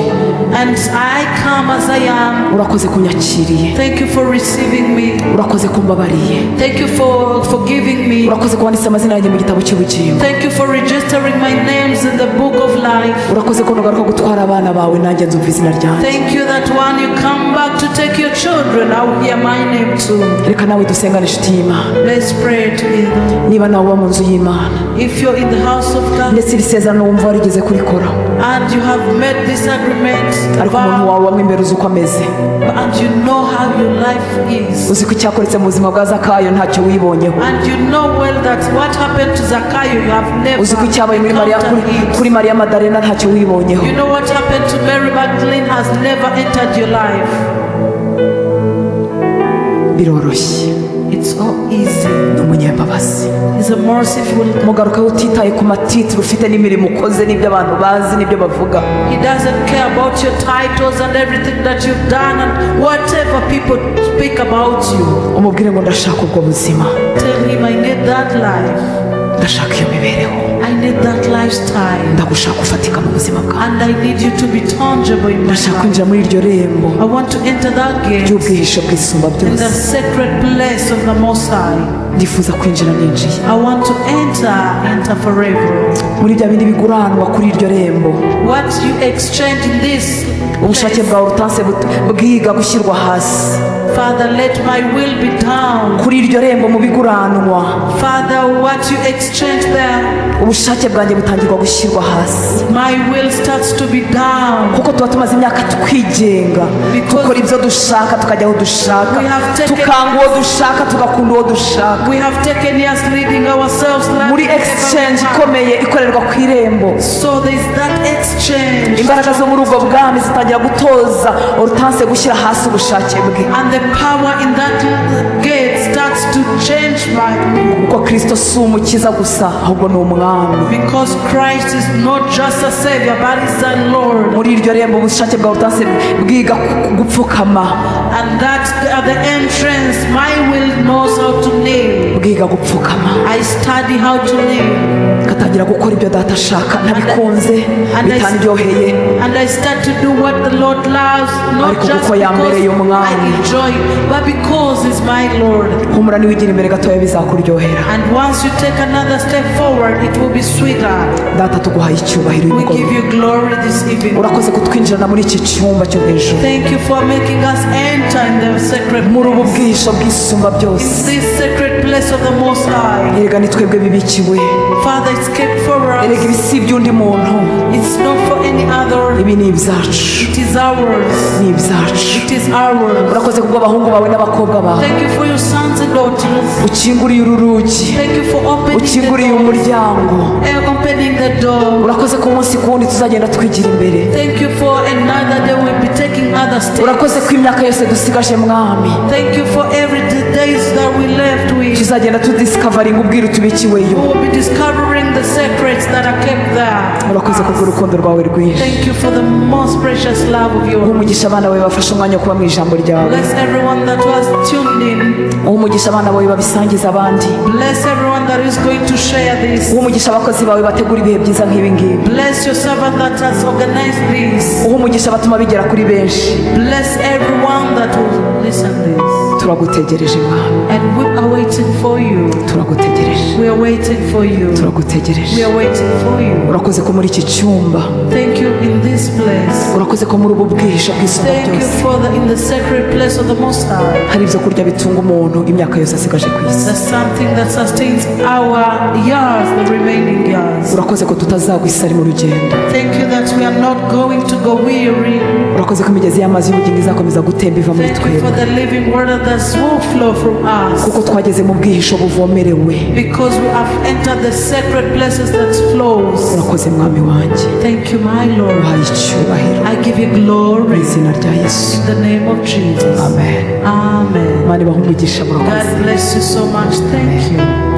And I come as I am. urakoze kunyakiriye. Thank you for receiving me. urakoze kumbabariye. Thank you for forgiving me. urakoze ko wanditse amazina yanjye mu gitabo cy'ubugingo. Thank you for registering my names in the book of life. urakoze ko nugaruka gutwara abana bawe nanjye nzumva izina ryanjye. Thank you that when you come back to take your children, I will hear my name too. reka nawe dusengane inshuti y'Imana. Let's pray together. niba nawe uba mu nzu y'Imana If you're in the house of God ndetse iri sezerano wumva warigeze kurikora, and you have made this agreement, ariko umuntu wawe wamwe imbere uzi uko ameze, and you know how your life is, uzi ko icyakoretse mu buzima bwa Zakayo ntacyo wibonyeho, and you know well that what happened to Zacchaeus you have never uzi ko icyabaye muri Mariya encountered kuri it. Mariya Madalena ntacyo wibonyeho. You know what happened to Mary Magdalene has never entered your life. biroroshye. It's so easy. ni umunyembabazi. He's a merciful. mugarukaho utitaye ku matitiro ufite n'imirimo ukoze n'ibyo abantu bazi n'ibyo bavuga. He doesn't care about your titles and everything that you've done and whatever people speak about you. umubwire ngo ndashaka ubwo buzima. Tell him, I need that life. ndashaka iyo mibereho. I need that lifestyle. ndagushaka ufatika mu buzima bwawe. And I need you to be tangible in my ndashaka life. kwinjira muri iryo rembo I want to enter that gate ry'ubwihisho bw'isumba in the byose. sacred place of the Most High. ndifuza kwinjira ninjiye I want to enter forever. muri bya bindi biguranwa kuri iryo rembo. What you exchange in this ubushake place, bwawe Hortense bwiga gushyirwa hasi Father, let my will be down. kuri iryo rembo mu biguranwa. Father, what you exchange there, ubushake bwanjye butangirwa gushyirwa hasi, my will starts to be down. kuko tuba tumaze imyaka twigenga, dukora ibyo dushaka tukajya aho dushaka, We have taken- tukanga uwo dushaka tugakunda uwo dushaka. We have taken years leading ourselves muri exchange ikomeye ikorerwa ku irembo, So there is that exchange. imbaraga zo muri ubwo bwami zitangira gutoza Hortense gushyira hasi ubushake bwe, And the power in that gate starts to change me. kuko Kristo si umukiza gusa ahubwo ni umwami. Because Christ is not just a savior, but he's a Lord. muri iryo rembo ubushake bwa Hortense bwiga gupfukama, And that at the entrance, my will knows how to kneel. bwiga gupfukama, I study how to kneel. gatangira gukora ibyo data ashaka ntabikunze bitanryoheye, And I start to do what the Lord loves, not Ariko just kuko yambereye because umwami. I enjoy it, but because he's my Lord. humura niwigira imbere gatoya bizakuryohera. And once you take another step forward, it will be sweeter. data tuguhaye icyubahiro uyu We give mugoroba. you glory this evening. urakoze kutwinjirana muri iki cyumba cyo hejuru, Thank you for making us enter in the sacred muri ubu place. bwihisho bw'isumba In byose. this sacred place of the Most High. erega ni twebwe bibikiwe, Father, it's kept for erega us. ibi si iby'undi muntu, It's not for any other. ibi ni ibyacu, It is ours. ni ibyacu. It is hours. urakoze kubwo abahungu bawe n'abakobwa bawe Thank you for your sons and daughters. ukinguriye uru rugi Thank you for opening the ukinguriye door. umuryango Opening the door. urakoze ko umunsi ku wundi tuzagenda twigira imbere Thank you for another day we'll be taking other steps. urakoze ko imyaka yose dusigaje mwami Thank you for every days that we left with. tuzagenda tudiscovering ubwiru tubikiweyo We will be discovering the secrets that are kept there. urakoze kubw'urukundo rwawe rwinshi Thank you for the most precious love of yours. umugisha abana bawe bafashe umwanya wo kuba mu ijambo ryawe Bless everyone that was tuned in. umugisha abana bawe babisangiza abandi Bless everyone that is going to share this. umugisha abakozi bawe bategura ibihe byiza nk'ibi ngibi Bless your servant that has organized this. umugisha batuma bigera kuri benshi Bless everyone that will listen this. turagutegereje mwami And we are waiting for you. turagutegereje We are waiting for you. turagutegereje We are waiting for you. urakoze ko muri iki cyumba Thank you in this place. urakoze ko muri ubu bwihisho bw'isoko Thank you byose for in the sacred place of the Most High. hari ibyo kurya bitunga umuntu imyaka yose asigaje ku isi There's something that sustains our years, the remaining years. urakoze ko tutazagwa isari mu rugendo Thank you that we are not going to go weary. urakoze ko imigezi y'amazi y'ubugingo izakomeza gutemba iva muri Thank you for twebwe the living water that will flow from us. kuko twageze mu bwihisho buvomerewe Because we have entered the sacred places that flows. urakoze mwami wanjye Thank you, my Lord. uhaye icyubahiro I give you mu glory izina rya yesu in the name of Jesus. amen Amen. imana ibaha umugisha murakoze God bless you so much. Thank you.